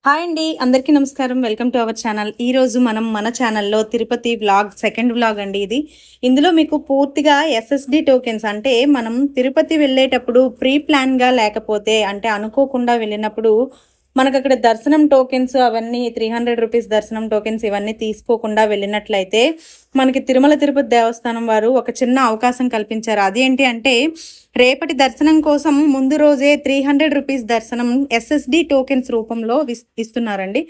Hi అండి, అందరికీ నమస్కారం. Welcome to our channel. ఈరోజు మనం మన ఛానల్లో తిరుపతి వ్లాగ్ సెకండ్ వ్లాగ్ అండి ఇది. ఇందులో మీకు పూర్తిగా ఎస్ఎస్డి టోకెన్స్ అంటే మనం తిరుపతి వెళ్ళేటప్పుడు ప్రీ ప్లాన్గా లేకపోతే అంటే అనుకోకుండా వెళ్ళినప్పుడు మనకు అక్కడ దర్శనం టోకెన్స్ అవన్నీ 300 రూపీస్ దర్శనం టోకెన్స్ ఇవన్నీ తీసుకోకుండా వెళ్ళినట్లయితే మనకి తిరుమల తిరుపతి దేవస్థానం వారు ఒక చిన్న అవకాశం కల్పించారు. అదేంటి అంటే రేపటి దర్శనం కోసం ముందు రోజే 300 రూపీస్ దర్శనం ఎస్ఎస్డి టోకెన్స్ రూపంలో ఇస్తున్నారండి.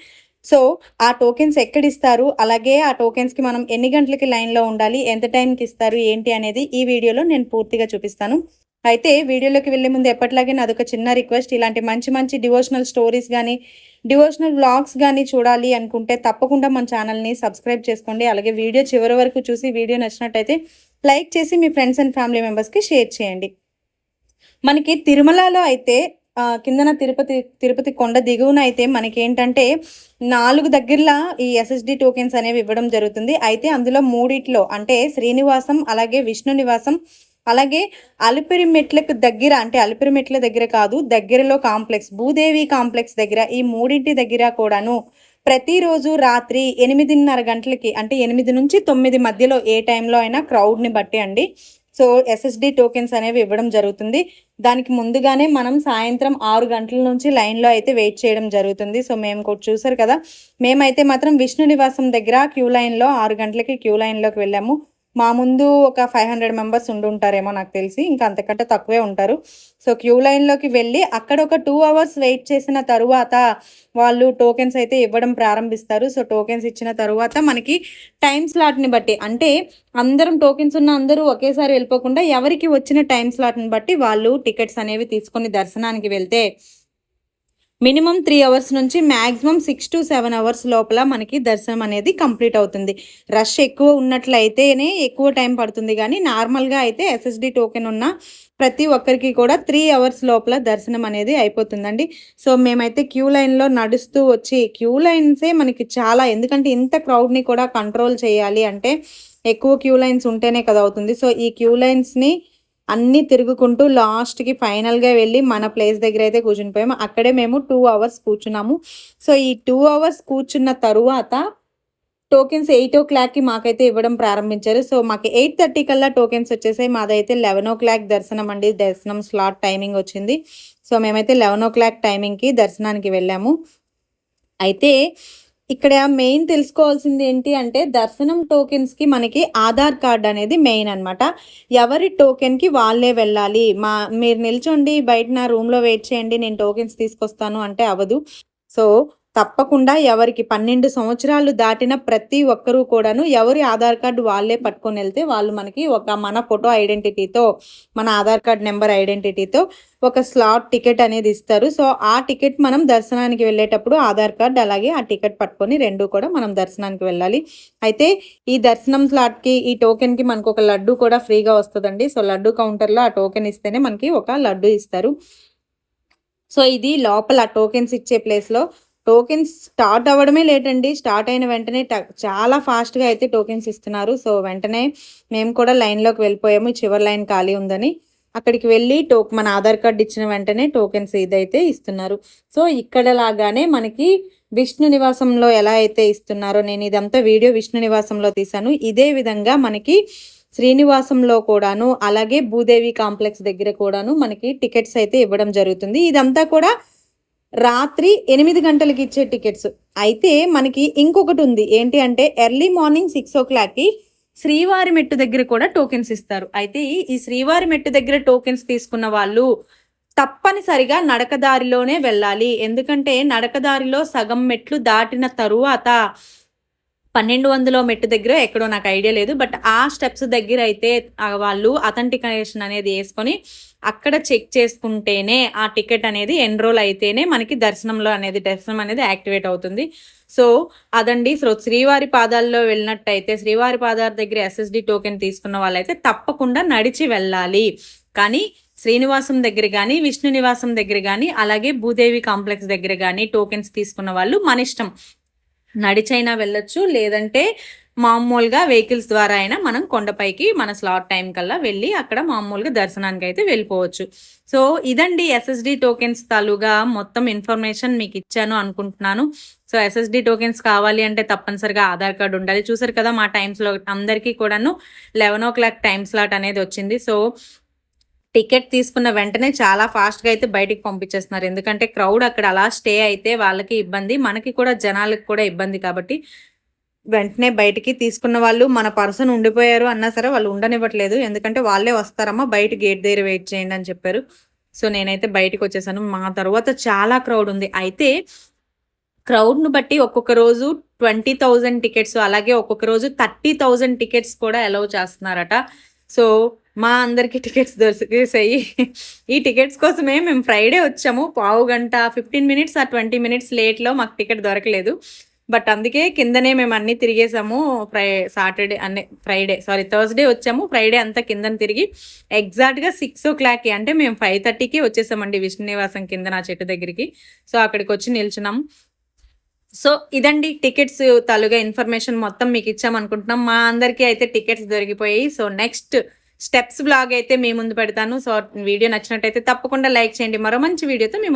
సో ఆ టోకెన్స్ ఎక్కడిస్తారు, అలాగే ఆ టోకెన్స్కి మనం ఎన్ని గంటలకి లైన్లో ఉండాలి, ఎంత టైంకి ఇస్తారు ఏంటి అనేది ఈ వీడియోలో నేను పూర్తిగా చూపిస్తాను. అయితే వీడియోలోకి వెళ్ళే ముందు ఎప్పటిలాగే నాదొక చిన్న రిక్వెస్ట్, ఇలాంటి మంచి మంచి డివోషనల్ స్టోరీస్ కానీ డివోషనల్ వ్లాగ్స్ కానీ చూడాలి అనుకుంటే తప్పకుండా మన ఛానల్ని సబ్స్క్రైబ్ చేసుకోండి. అలాగే వీడియో చివరి వరకు చూసి వీడియో నచ్చినట్టయితే లైక్ చేసి మీ ఫ్రెండ్స్ అండ్ ఫ్యామిలీ మెంబర్స్కి షేర్ చేయండి. మనకి తిరుమలలో అయితే కిందన తిరుపతి కొండ దిగువన అయితే మనకి ఏంటంటే 4 దగ్గరలా ఈ ఎస్ఎస్డి టోకెన్స్ అనేవి ఇవ్వడం జరుగుతుంది. అయితే అందులో మూడిట్లో అంటే శ్రీనివాసం, అలాగే విష్ణు నివాసం, అలాగే అలిపిరి మెట్లకు దగ్గర, అంటే అలిపిరి మెట్ల దగ్గర కాదు, దగ్గరలో కాంప్లెక్స్ భూదేవి కాంప్లెక్స్ దగ్గర, ఈ మూడింటి దగ్గర కూడాను ప్రతిరోజు రాత్రి 8:30 గంటలకి అంటే 8 నుంచి 9 మధ్యలో ఏ టైంలో అయినా క్రౌడ్ని బట్టి అండి సో ఎస్ఎస్డి టోకెన్స్ అనేవి ఇవ్వడం జరుగుతుంది. దానికి ముందుగానే మనం సాయంత్రం 6 గంటల నుంచి లైన్లో అయితే వెయిట్ చేయడం జరుగుతుంది. సో మేము కూడా చూసారు కదా, మేమైతే మాత్రం విష్ణు నివాసం దగ్గర క్యూ లైన్లో 6 గంటలకి క్యూ లైన్లోకి వెళ్ళాము. మా ముందు ఒక 500 మెంబర్స్ ఉంటారేమో నాకు తెలిసి, ఇంకా అంతకంటే తక్కువే ఉంటారు. సో క్యూ లైన్లోకి వెళ్ళి అక్కడ ఒక 2 అవర్స్ వెయిట్ చేసిన తరువాత వాళ్ళు టోకెన్స్ అయితే ఇవ్వడం ప్రారంభిస్తారు. సో టోకెన్స్ ఇచ్చిన తరువాత మనకి టైం స్లాట్ని బట్టి, అంటే అందరం టోకెన్స్ ఉన్న అందరూ ఒకేసారి వెళ్ళిపోకుండా ఎవరికి వచ్చిన టైం స్లాట్ని బట్టి వాళ్ళు టికెట్స్ అనేవి తీసుకొని దర్శనానికి వెళ్తే మినిమం 3 అవర్స్ నుంచి మ్యాక్సిమం 6 to 7 అవర్స్ లోపల మనకి దర్శనం అనేది కంప్లీట్ అవుతుంది. రష్ ఎక్కువ ఉన్నట్లయితేనే ఎక్కువ టైం పడుతుంది, కానీ నార్మల్గా అయితే ఎస్ఎస్డి టోకెన్ ఉన్న ప్రతి ఒక్కరికి కూడా 3 అవర్స్ లోపల దర్శనం అనేది అయిపోతుందండి. సో మేమైతే క్యూ లైన్లో నడుస్తూ వచ్చి, క్యూ లైన్సే మనకి చాలా, ఎందుకంటే ఇంత క్రౌడ్ని కూడా కంట్రోల్ చేయాలి అంటే ఎక్కువ క్యూ లైన్స్ ఉంటేనే కదా అవుతుంది. సో ఈ క్యూ లైన్స్ని అన్నీ తిరుగుకుంటూ లాస్ట్కి ఫైనల్గా వెళ్ళి మన ప్లేస్ దగ్గర అయితే కూర్చునిపోయాము. అక్కడే మేము 2 అవర్స్ కూర్చున్నాము. సో ఈ 2 అవర్స్ కూర్చున్న తరువాత టోకెన్స్ 8 o'clockకి మాకైతే ఇవ్వడం ప్రారంభించారు. సో మాకు 8:30 కల్లా టోకెన్స్ వచ్చేసాయి. మాదైతే 11 o'clock దర్శనం అండి, దర్శనం స్లాట్ టైమింగ్ వచ్చింది. సో మేమైతే 11 o'clock టైమింగ్కి దర్శనానికి వెళ్ళాము. అయితే ఇక్కడ మెయిన్ తెలుసుకోవాల్సింది ఏంటి అంటే దర్శనం టోకెన్స్కి మనకి ఆధార్ కార్డ్ అనేది మెయిన్ అనమాట. ఎవరి టోకెన్కి వాళ్ళే వెళ్ళాలి. మీరు నిల్చోండి బయట నా రూమ్లో వెయిట్ చేయండి నేను టోకెన్స్ తీసుకొస్తాను అంటే అవ్వదు. సో తప్పకుండా ఎవరికి 12 సంవత్సరాలు దాటిన ప్రతి ఒక్కరూ కూడాను ఎవరి ఆధార్ కార్డు వాళ్ళే పట్టుకొని వెళ్తే వాళ్ళు మనకి మన ఫోటో ఐడెంటిటీతో, మన ఆధార్ కార్డ్ నెంబర్ ఐడెంటిటీతో ఒక స్లాట్ టికెట్ అనేది ఇస్తారు. సో ఆ టికెట్ మనం దర్శనానికి వెళ్ళేటప్పుడు ఆధార్ కార్డ్ అలాగే ఆ టికెట్ పట్టుకొని రెండు కూడా మనం దర్శనానికి వెళ్ళాలి. అయితే ఈ దర్శనం స్లాట్కి ఈ టోకెన్కి మనకు ఒక లడ్డు కూడా ఫ్రీగా వస్తుందండి. సో లడ్డు కౌంటర్లో ఆ టోకెన్ ఇస్తేనే మనకి ఒక లడ్డు ఇస్తారు. సో ఇది లోపల టోకెన్స్ ఇచ్చే ప్లేస్లో. టోకెన్స్ స్టార్ట్ అవ్వడమే లేట్ అండి. స్టార్ట్ అయిన వెంటనే చాలా ఫాస్ట్గా అయితే టోకెన్స్ ఇస్తున్నారు. సో వెంటనే మేము కూడా లైన్లోకి వెళ్ళిపోయాము, చివరి లైన్ ఖాళీ ఉందని. అక్కడికి వెళ్ళి మన ఆధార్ కార్డ్ ఇచ్చిన వెంటనే టోకెన్స్ ఇదైతే ఇస్తున్నారు. సో ఇక్కడ లాగానే మనకి విష్ణు నివాసంలో ఎలా అయితే ఇస్తున్నారో, నేను ఇదంతా వీడియో విష్ణు నివాసంలో తీశాను, ఇదే విధంగా మనకి శ్రీనివాసంలో కూడాను అలాగే భూదేవి కాంప్లెక్స్ దగ్గర కూడాను మనకి టికెట్స్ అయితే ఇవ్వడం జరుగుతుంది. ఇదంతా కూడా రాత్రి 8 గంటలకి ఇచ్చే టికెట్స్. అయితే మనకి ఇంకొకటి ఉంది ఏంటి అంటే ఎర్లీ మార్నింగ్ 6 o'clockకి శ్రీవారి మెట్టు దగ్గర కూడా టోకెన్స్ ఇస్తారు. అయితే ఈ శ్రీవారి మెట్టు దగ్గర టోకెన్స్ తీసుకున్న వాళ్ళు తప్పనిసరిగా నడకదారిలోనే వెళ్ళాలి. ఎందుకంటే నడకదారిలో సగం మెట్లు దాటిన తరువాత 1200 మెట్టు దగ్గర ఎక్కడో నాకు ఐడియా లేదు, బట్ ఆ స్టెప్స్ దగ్గర అయితే వాళ్ళు అథెంటికేషన్ అనేది వేసుకొని అక్కడ చెక్ చేసుకుంటేనే ఆ టికెట్ అనేది ఎన్రోల్ అయితేనే మనకి దర్శనం అనేది యాక్టివేట్ అవుతుంది. సో అదండి. సో శ్రీవారి పాదాల్లో వెళ్ళినట్టయితే శ్రీవారి పాదాల దగ్గర ఎస్ఎస్డి టోకెన్ తీసుకున్న వాళ్ళైతే తప్పకుండా నడిచి వెళ్ళాలి. కానీ శ్రీనివాసం దగ్గర కానీ విష్ణు నివాసం దగ్గర కానీ అలాగే భూదేవి కాంప్లెక్స్ దగ్గర కానీ టోకెన్స్ తీసుకున్న వాళ్ళు మన ఇష్టం. నడిచైనా వెళ్ళొచ్చు, లేదంటే మామూలుగా వెహికల్స్ ద్వారా అయినా మనం కొండపైకి మన స్లాట్ టైం కల్లా వెళ్ళి అక్కడ మామూలుగా దర్శనానికి అయితే వెళ్ళిపోవచ్చు. సో ఇదండి ఎస్ఎస్డి టోకెన్స్ తాలూగా మొత్తం ఇన్ఫర్మేషన్ మీకు ఇచ్చాను అనుకుంటున్నాను. సో ఎస్ఎస్డి టోకెన్స్ కావాలి అంటే తప్పనిసరిగా ఆధార్ కార్డు ఉండాలి. చూసారు కదా మా టైమ్స్లో అందరికీ కూడాను 11 టైమ్ స్లాట్ అనేది వచ్చింది. సో టికెట్ తీసుకున్న వెంటనే చాలా ఫాస్ట్గా అయితే బయటికి పంపించేస్తున్నారు. ఎందుకంటే క్రౌడ్ అక్కడ అలా స్టే అయితే వాళ్ళకి ఇబ్బంది, మనకి కూడా జనాలకు కూడా ఇబ్బంది. కాబట్టి వెంటనే బయటికి తీసుకున్న వాళ్ళు మన పర్సన్ ఉండిపోయారు అన్నా సరే వాళ్ళు ఉండనివ్వట్లేదు. ఎందుకంటే వాళ్ళే వస్తారమ్మా బయట గేట్ దగ్గర వెయిట్ చేయండి అని చెప్పారు. సో నేనైతే బయటకు వచ్చేసాను. మా తర్వాత చాలా క్రౌడ్ ఉంది. అయితే క్రౌడ్ను బట్టి ఒక్కొక్క రోజు 20,000 టికెట్స్, అలాగే ఒక్కొక్క రోజు 30,000 టికెట్స్ కూడా అలౌ చేస్తున్నారట. సో మా అందరికి టికెట్స్ దొరికేసాయి. ఈ టికెట్స్ కోసమే మేము ఫ్రైడే వచ్చాము. పావు గంట 15 మినిట్స్ ఆ 20 మినిట్స్ లేట్లో మాకు టికెట్ దొరకలేదు. బట్ అందుకే కిందనే మేము అన్నీ తిరిగేసాము. థర్స్డే వచ్చాము. ఫ్రైడే అంతా కిందని తిరిగి ఎగ్జాక్ట్గా 6 అంటే మేము 5:30కి వచ్చేసామండి విష్ణునివాసం కింద నా చెట్టు దగ్గరికి. సో అక్కడికి వచ్చి నిల్చున్నాం. సో ఇదండి టికెట్స్ తాలూగా ఇన్ఫర్మేషన్ మొత్తం మీకు ఇచ్చామనుకుంటున్నాం. మా అందరికీ అయితే టికెట్స్ దొరికిపోయాయి. సో నెక్స్ట్ స్టెప్స్ బ్లాగ్ అయితే మీ ముందు పెడతాను. సో వీడియో నచ్చినట్టయితే తప్పకుండా లైక్ చేయండి. మరో మంచి వీడియోతో మీ